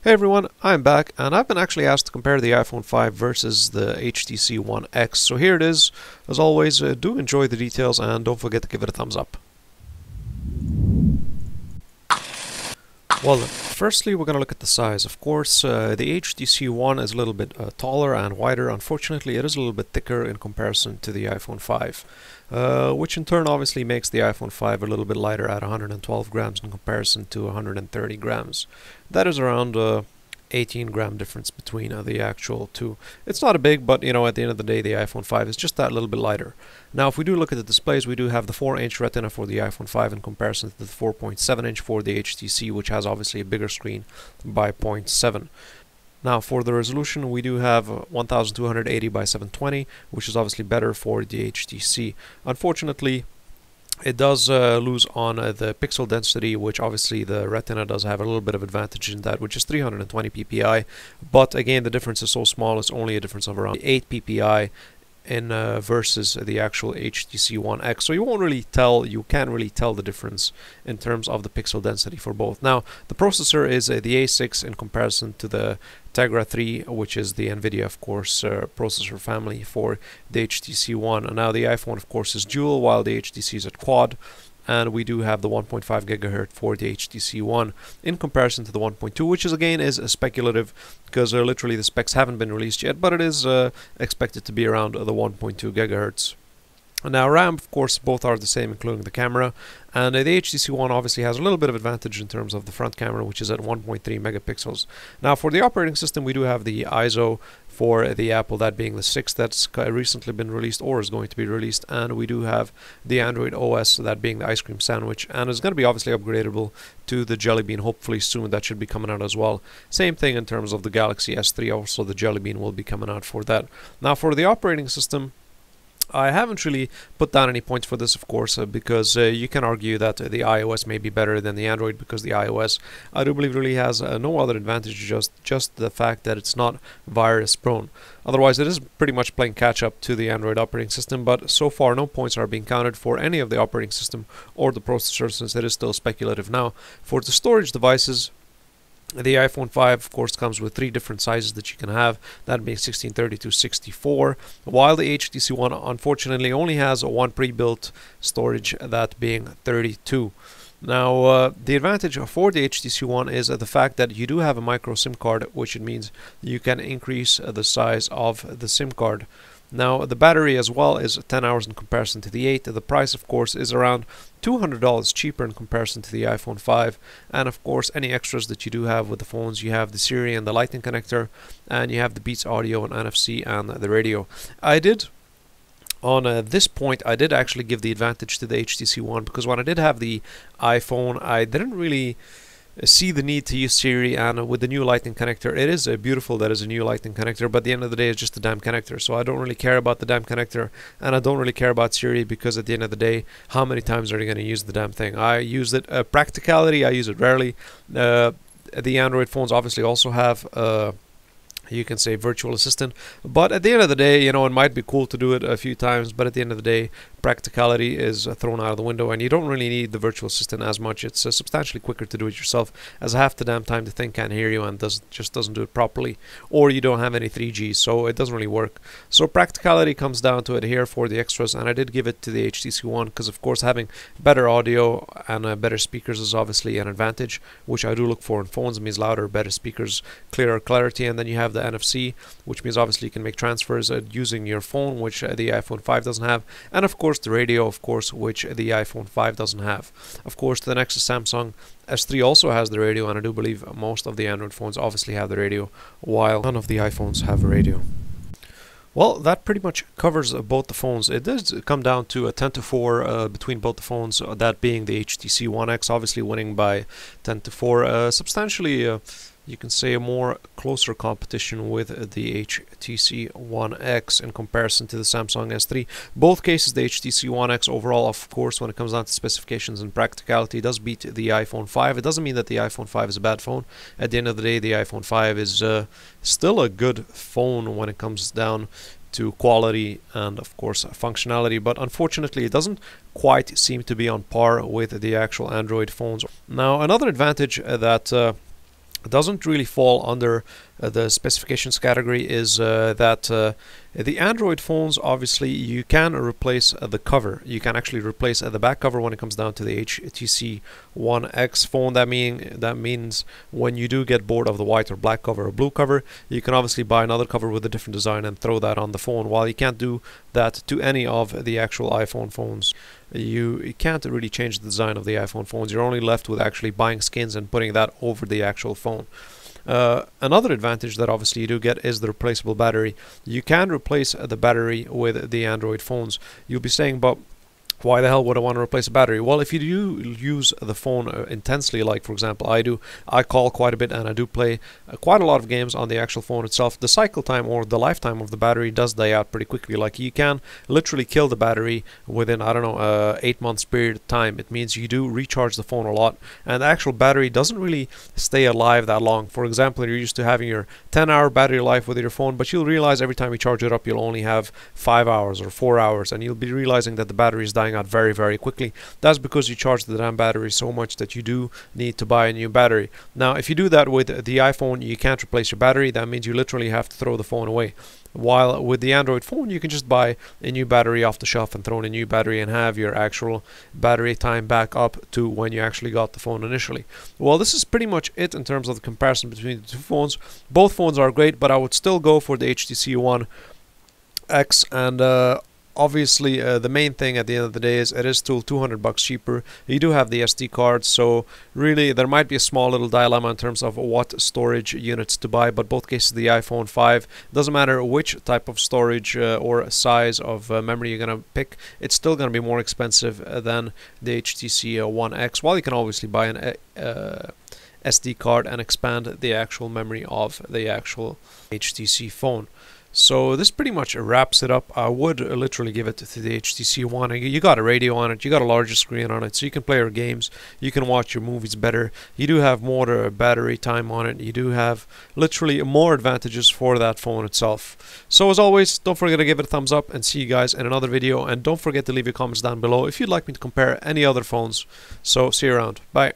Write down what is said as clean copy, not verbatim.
Hey everyone, I'm back and I've been actually asked to compare the iPhone 5 versus the HTC One X. So here it is. As always, do enjoy the details and don't forget to give it a thumbs up. Well, firstly we're going to look at the size. Of course, the HTC One is a little bit taller and wider. Unfortunately, it is a little bit thicker in comparison to the iPhone 5. Which in turn obviously makes the iPhone 5 a little bit lighter at 112 grams in comparison to 130 grams. That is around 18 gram difference between the actual two. It's not a big, but at the end of the day the iPhone 5 is just that little bit lighter. Now if we do look at the displays, we do have the 4-inch Retina for the iPhone 5 in comparison to the 4.7-inch for the HTC, which has obviously a bigger screen by 0.7. Now for the resolution, we do have 1280 by 720, which is obviously better for the HTC. Unfortunately, it does lose on the pixel density, which obviously the Retina does have a little bit of advantage in that, which is 320 ppi. But again, the difference is so small, it's only a difference of around 8 ppi in versus the actual HTC One X. So you can't really tell the difference in terms of the pixel density for both. Now the processor is the A6 in comparison to the Tegra 3, which is the NVIDIA, of course, processor family for the HTC One. And now the iPhone, of course, is dual, while the HTC is at quad. And we do have the 1.5 gigahertz for the HTC One in comparison to the 1.2, which is again speculative because literally the specs haven't been released yet, but it is expected to be around the 1.2 gigahertz. Now RAM, of course, both are the same, including the camera, and the HTC One obviously has a little bit of advantage in terms of the front camera, which is at 1.3 megapixels. Now for the operating system, we do have the ISO for the Apple, that being the 6 that's recently been released or is going to be released, and we do have the Android OS, that being the ice cream sandwich, and it's going to be obviously upgradable to the Jelly Bean hopefully soon. That should be coming out as well. Same thing in terms of the Galaxy S3, also the Jelly Bean will be coming out for that. Now for the operating system, I haven't really put down any points for this, of course, because you can argue that the iOS may be better than the Android, because the iOS, I do believe, really has no other advantage, just the fact that it's not virus prone. Otherwise, it is pretty much playing catch up to the Android operating system, but so far no points are being counted for any of the operating system or the processor, since it is still speculative. Now, for the storage devices, the iPhone 5, of course, comes with 3 different sizes that you can have, that being 16, 32, 64, while the HTC One unfortunately only has one pre-built storage, that being 32. Now, the advantage for the HTC One is the fact that you do have a micro SIM card, which it means you can increase the size of the SIM card. Now, the battery as well is 10 hours in comparison to the 8. The price, of course, is around $200 cheaper in comparison to the iPhone 5. And, of course, any extras that you do have with the phones, you have the Siri and the Lightning connector, and you have the Beats audio and NFC and the radio. On this point, I did actually give the advantage to the HTC One, because when I did have the iPhone, I didn't really see the need to use Siri, and with the new Lightning connector, it is beautiful that is a new Lightning connector, but at the end of the day it's just a damn connector, so I don't really care about the damn connector, and I don't really care about Siri, because at the end of the day, how many times are you going to use the damn thing? I use it practicality, I use it rarely. The Android phones obviously also have you can say virtual assistant, but at the end of the day, it might be cool to do it a few times, but at the end of the day, practicality is thrown out of the window, and you don't really need the virtual assistant as much. It's substantially quicker to do it yourself, as half the damn time the thing can't hear you and just doesn't do it properly, or you don't have any 3G, so it doesn't really work. So practicality comes down to it here for the extras, and I did give it to the HTC One, because of course having better audio and better speakers is obviously an advantage, which I do look for in phones. It means louder, better speakers, clearer clarity, and then you have the NFC, which means obviously you can make transfers using your phone, which the iPhone 5 doesn't have, and of course the radio, of course, which the iPhone 5 doesn't have. Of course, the next Samsung S3 also has the radio, and I do believe most of the Android phones obviously have the radio, while none of the iPhones have a radio. Well, that pretty much covers both the phones. It does come down to a 10-4 between both the phones, that being the HTC One X obviously winning by 10-4, substantially you can say a more closer competition with the HTC One X in comparison to the Samsung S3. Both cases, the HTC One X overall, of course, when it comes down to specifications and practicality, does beat the iPhone 5. It doesn't mean that the iPhone 5 is a bad phone. At the end of the day, the iPhone 5 is still a good phone when it comes down to quality and of course functionality, but unfortunately it doesn't quite seem to be on par with the actual Android phones. Now, another advantage that doesn't really fall under the specifications category is that the Android phones, obviously you can replace the cover. You can actually replace the back cover when it comes down to the HTC One X phone. That means when you do get bored of the white or black cover or blue cover, you can obviously buy another cover with a different design and throw that on the phone. While you can't do that to any of the actual iPhone phones, you can't really change the design of the iPhone phones. You're only left with actually buying skins and putting that over the actual phone. Another advantage that obviously you do get is the replaceable battery. You can replace the battery with the Android phones. You'll be saying, but why the hell would I want to replace a battery? Well, if you do use the phone intensely, like for example I do, I call quite a bit and I do play quite a lot of games on the actual phone itself, the cycle time or the lifetime of the battery does die out pretty quickly. Like you can literally kill the battery within, I don't know, 8 months period of time. It means you do recharge the phone a lot, and the actual battery doesn't really stay alive that long. For example, you're used to having your 10-hour battery life with your phone, but you'll realize every time you charge it up you'll only have 5 hours or 4 hours, and you'll be realizing that the battery is dying out very, very quickly. That's because you charge the damn battery so much that you do need to buy a new battery. Now, if you do that with the iPhone, you can't replace your battery. That means you literally have to throw the phone away. While with the Android phone, you can just buy a new battery off the shelf and throw in a new battery and have your actual battery time back up to when you actually got the phone initially. Well, this is pretty much it in terms of the comparison between the two phones. Both phones are great, but I would still go for the HTC One X, and obviously the main thing at the end of the day is it is still $200 cheaper. You do have the SD card, so really there might be a small little dilemma in terms of what storage units to buy, but both cases the iPhone 5, doesn't matter which type of storage or size of memory you're going to pick, it's still going to be more expensive than the HTC One X, while you can obviously buy an SD card and expand the actual memory of the actual HTC phone. So this pretty much wraps it up. I would literally give it to the HTC One. You got a radio on it, you got a larger screen on it, so you can play your games, you can watch your movies better, you do have more battery time on it, you do have literally more advantages for that phone itself. So as always, don't forget to give it a thumbs up, and see you guys in another video, and don't forget to leave your comments down below if you'd like me to compare any other phones. So see you around. Bye.